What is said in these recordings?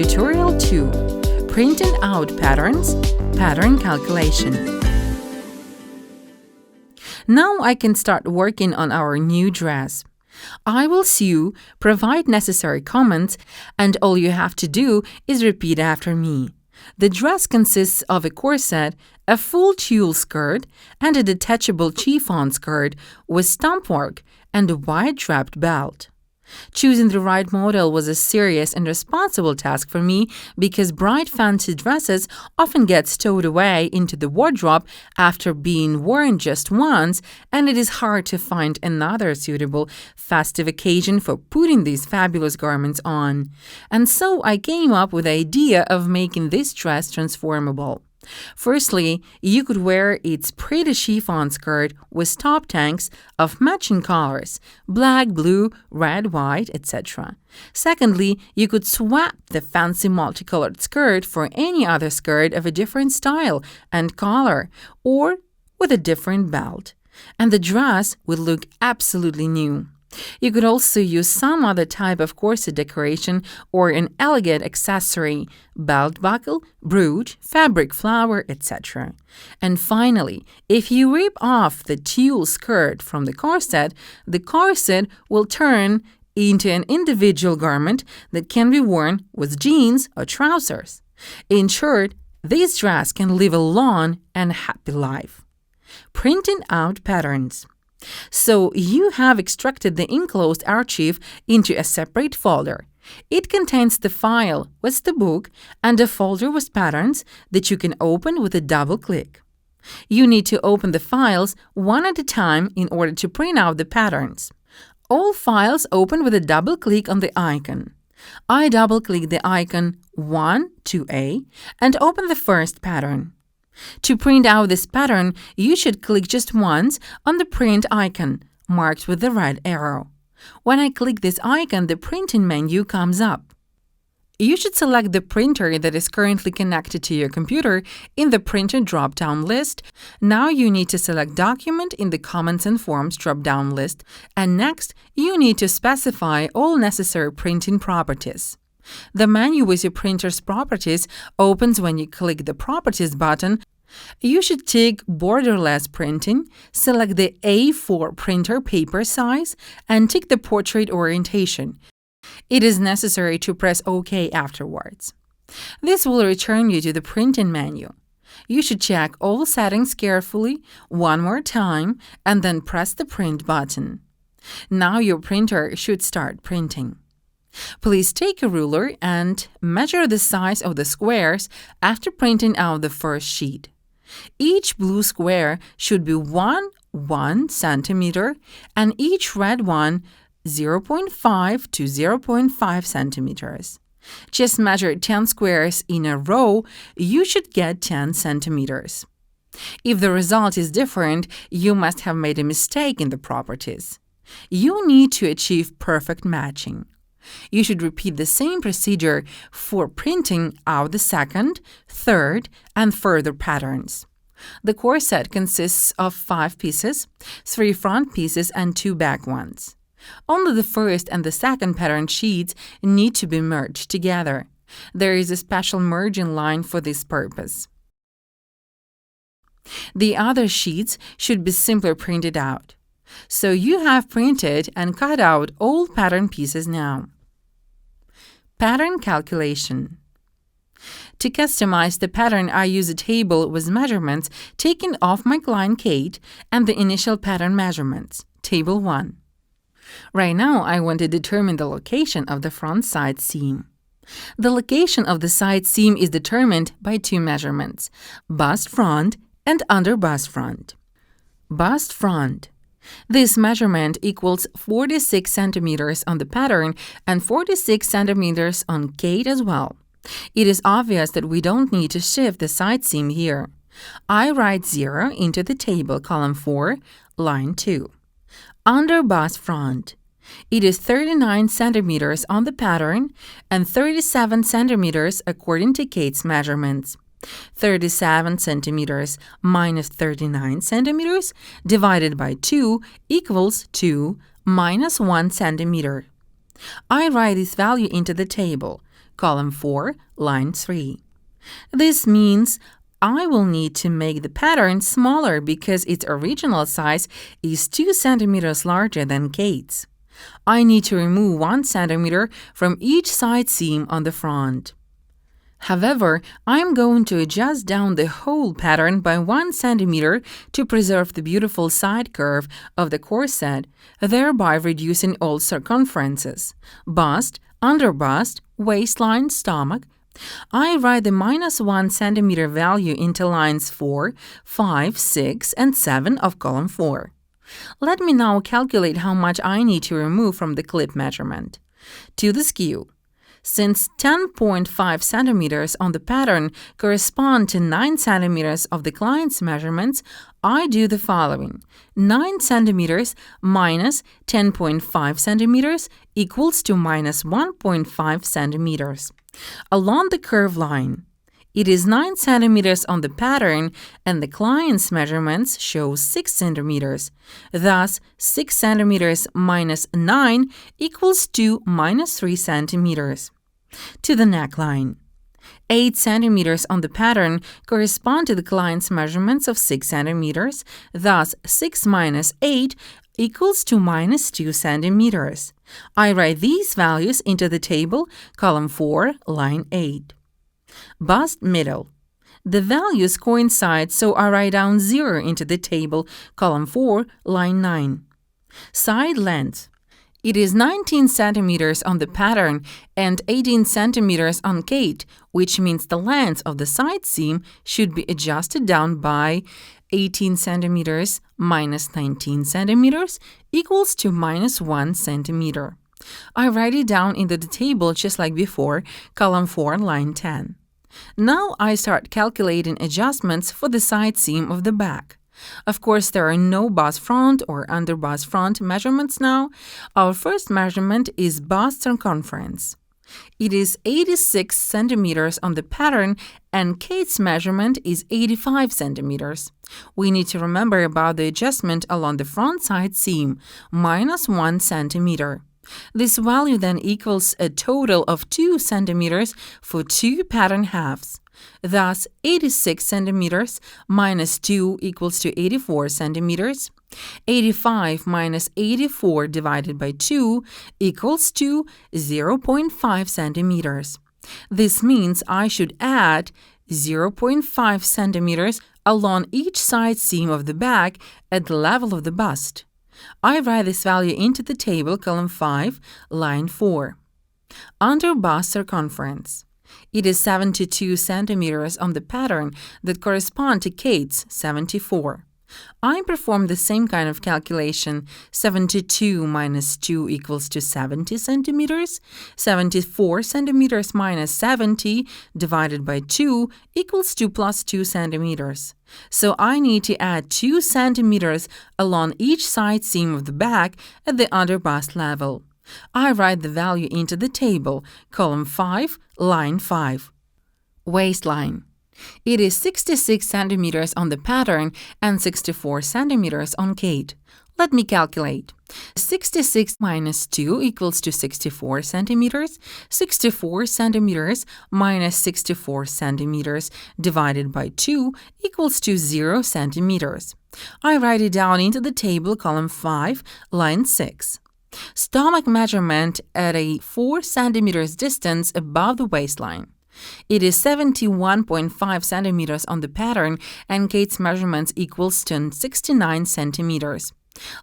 Tutorial 2. Printing out patterns, pattern calculation. Now I can start working on our new dress. I will sew, provide necessary comments, and all you have to do is repeat after me. The dress consists of a corset, a full tulle skirt, and a detachable chiffon skirt with stump work and a wide-strapped belt. Choosing the right model was a serious and responsible task for me because bright fancy dresses often get stowed away into the wardrobe after being worn just once, and it is hard to find another suitable festive occasion for putting these fabulous garments on. And so I came up with the idea of making this dress transformable. Firstly, you could wear its pretty chiffon skirt with top tanks of matching colors: black, blue, red, white, etc. Secondly, you could swap the fancy multicolored skirt for any other skirt of a different style and color, or with a different belt, and the dress would look absolutely new. You could also use some other type of corset decoration or an elegant accessory: belt buckle, brooch, fabric flower, etc. And finally, if you rip off the tulle skirt from the corset will turn into an individual garment that can be worn with jeans or trousers. In short, this dress can live a long and happy life. Printing out patterns. So you have extracted the enclosed archive into a separate folder. It contains the file with the book and a folder with patterns that you can open with a double click. You need to open the files one at a time in order to print out the patterns. All files open with a double click on the icon. I double click the icon 1, 2A and open the first pattern. To print out this pattern, you should click just once on the print icon, marked with the red arrow. When I click this icon, the printing menu comes up. You should select the printer that is currently connected to your computer in the Printer drop-down list. Now you need to select Document in the Comments and Forms drop-down list, and next you need to specify all necessary printing properties. The menu with your printer's properties opens when you click the Properties button. You should tick Borderless Printing, select the A4 printer paper size, and tick the Portrait Orientation. It is necessary to press OK afterwards. This will return you to the printing menu. You should check all settings carefully one more time and then press the Print button. Now your printer should start printing. Please take a ruler and measure the size of the squares after printing out the first sheet. Each blue square should be 1 centimeter and each red one 0.5 to 0.5 centimeters. Just measure 10 squares in a row, you should get 10 centimeters. If the result is different, you must have made a mistake in the properties. You need to achieve perfect matching. You should repeat the same procedure for printing out the second, third, and further patterns. The corset consists of 5 pieces, 3 front pieces and 2 back ones. Only the first and the second pattern sheets need to be merged together. There is a special merging line for this purpose. The other sheets should be simply printed out. So you have printed and cut out all pattern pieces now. Pattern calculation. To customize the pattern, I use a table with measurements taken off my client Kate and the initial pattern measurements, Table 1. Right now, I want to determine the location of the front side seam. The location of the side seam is determined by 2 measurements: bust front and under bust front. Bust front. This measurement equals 46 centimeters on the pattern and 46 centimeters on Kate as well. It is obvious that we don't need to shift the side seam here. I write 0 into the table, column 4, line 2. Under bust front. It is 39 centimeters on the pattern and 37 centimeters according to Kate's measurements. 37 centimeters minus 39 centimeters divided by 2 equals 2 minus 1 centimeter. I write this value into the table, column 4, line 3. This means I will need to make the pattern smaller because its original size is 2 centimeters larger than Kate's. I need to remove 1 centimeter from each side seam on the front. However, I'm going to adjust down the whole pattern by 1 centimeter to preserve the beautiful side curve of the corset, thereby reducing all circumferences: bust, under bust, waistline, stomach. I write the -1 centimeter value into lines 4, 5, 6, and 7 of column 4. Let me now calculate how much I need to remove from the clip measurement. To the skew. Since 10.5 centimeters on the pattern correspond to 9 centimeters of the client's measurements, I do the following. 9 centimeters minus 10.5 centimeters equals to minus 1.5 centimeters. Along the curved line, it is 9 centimeters on the pattern and the client's measurements show 6 centimeters. Thus, 6 centimeters minus 9 equals to minus 3 centimeters. To the neckline. 8 centimeters on the pattern correspond to the client's measurements of 6 centimeters. Thus, 6 minus 8 equals to minus 2 centimeters. I write these values into the table, column 4, line 8. Bust middle. The values coincide, so I write down 0 into the table, column 4, line 9. Side length. It is 19 centimeters on the pattern and 18 centimeters on Kate, which means the length of the side seam should be adjusted down by 18 centimeters minus 19 centimeters equals to minus 1 centimeter. I write it down into the table just like before, column 4, line 10. Now I start calculating adjustments for the side seam of the back. Of course, there are no bust front or under bust front measurements now. Our first measurement is bust circumference. It is 86 centimeters on the pattern and Kate's measurement is 85 centimeters. We need to remember about the adjustment along the front side seam, minus 1 centimeter. This value then equals a total of 2 centimeters for 2 pattern halves. Thus, 86 centimeters minus 2 equals to 84 centimeters. 85 minus 84 divided by 2 equals to 0.5 centimeters. This means I should add 0.5 centimeters along each side seam of the back at the level of the bust. I write this value into the table, column 5, line 4. Under bust circumference. It is 72 centimeters on the pattern that correspond to Kate's 74. I perform the same kind of calculation. 72 minus 2 equals to 70 centimeters. 74 centimeters minus 70 divided by 2 equals to plus 2 centimeters. So I need to add 2 centimeters along each side seam of the back at the under bust level. I write the value into the table, column 5, line 5. Waistline. It is 66 centimeters on the pattern and 64 centimeters on Kate. Let me calculate. 66 minus 2 equals to 64 centimeters. 64 centimeters minus 64 centimeters divided by 2 equals to 0 centimeters. I write it down into the table, column 5, line 6. Stomach measurement at a 4 centimeters distance above the waistline. It is 71.5 centimeters on the pattern and Kate's measurements equals to 69 centimeters.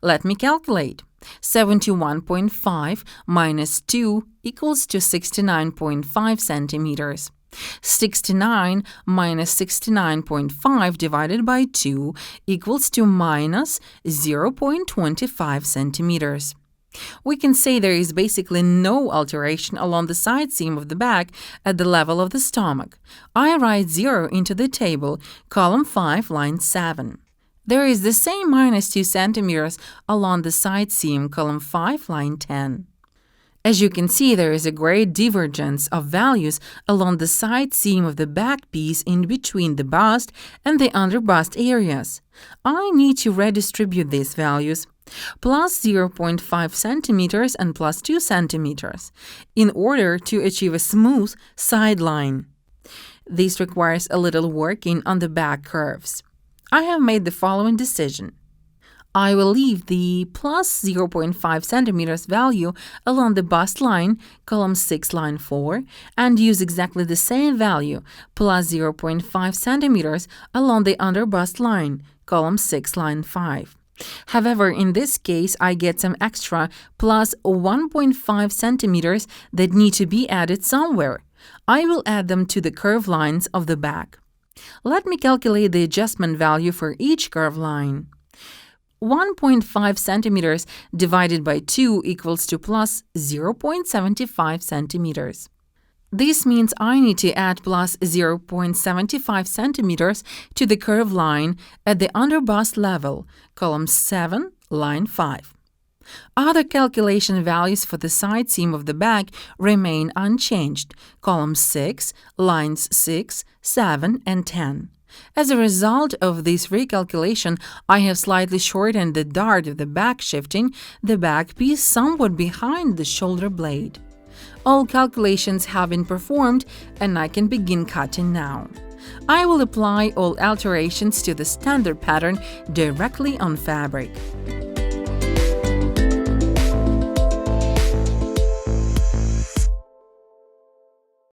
Let me calculate. 71.5 minus 2 equals to 69.5 centimeters. 69 minus 69.5 divided by 2 equals to minus 0.25 centimeters. We can say there is basically no alteration along the side seam of the back at the level of the stomach. I write 0 into the table, column 5, line 7. There is the same minus 2 centimeters along the side seam, column 5, line 10. As you can see, there is a great divergence of values along the side seam of the back piece in between the bust and the under bust areas. I need to redistribute these values, plus 0.5 centimeters and plus 2 centimeters, in order to achieve a smooth side line. This requires a little working on the back curves. I have made the following decision. I will leave the plus 0.5 centimeters value along the bust line, column 6, line 4, and use exactly the same value, plus 0.5 centimeters, along the under bust line, column 6, line 5. However, in this case, I get some extra plus 1.5 centimeters that need to be added somewhere. I will add them to the curve lines of the back. Let me calculate the adjustment value for each curve line. 1.5 centimeters divided by 2 equals to plus 0.75 centimeters. This means I need to add plus 0.75 centimeters to the curve line at the under bust level, column 7, line 5. Other calculation values for the side seam of the back remain unchanged, column 6, lines 6, 7, and 10. As a result of this recalculation, I have slightly shortened the dart of the back, shifting the back piece somewhat behind the shoulder blade. All calculations have been performed, and I can begin cutting now. I will apply all alterations to the standard pattern directly on fabric.